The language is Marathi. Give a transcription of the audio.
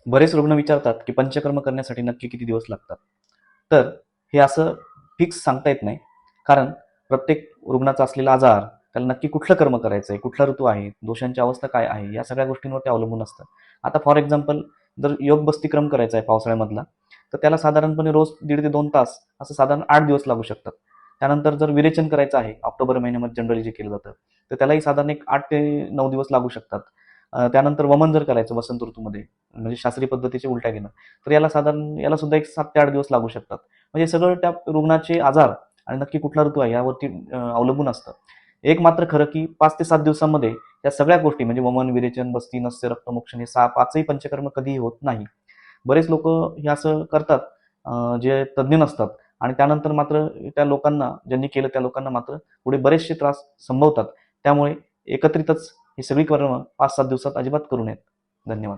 बरेच रुग्ण विचारतात की पंचकर्म करण्यासाठी नक्की किती दिवस लागतात. तर हे असं फिक्स सांगता येत नाही, कारण प्रत्येक रुग्णाचा असलेला आजार, त्याला नक्की कुठलं कर्म करायचं आहे, कुठला ऋतू आहे, दोषांची अवस्था काय आहे, या सगळ्या गोष्टींवरती अवलंबून असतं. आता फॉर एक्झाम्पल, जर योग बस्तीक्रम करायचा आहे पावसाळ्यामधला, तर त्याला साधारणपणे रोज 1.5 ते 2 तास असं साधारण 8 दिवस लागू शकतात. त्यानंतर जर विरेचन करायचं आहे, ऑक्टोबर महिन्यामध्ये जनरली जे केलं जातं, तर त्यालाही साधारण एक 8 ते 9 दिवस लागू शकतात. त्यानंतर वमन जर करायचं वसंत ऋतूमध्ये, म्हणजे शास्त्रीय पद्धतीचे उलट्या घेणं, तर याला सुद्धा एक 7 ते 8 दिवस लागू शकतात. म्हणजे सगळं त्या रुग्णाचे आजार आणि नक्की कुठला ऋतू आहे यावरती अवलंबून असतं. एक मात्र खरं की 5 ते 7 दिवसांमध्ये या सगळ्या गोष्टी म्हणजे वमन, विरेचन, बस्ती, नस्य, रक्तमोक्षण हे 5ही पंचकर्म कधीही होत नाही. बरेच लोक हे असं करतात, जे तज्ज्ञ नसतात, आणि त्यानंतर मात्र त्या लोकांना, ज्यांनी केलं त्या लोकांना मात्र पुढे बरेचसे त्रास संभवतात. त्यामुळे एकत्रितच ही सगळी कर्म 5-7 दिवसात अजिबात करू नयेत. धन्यवाद.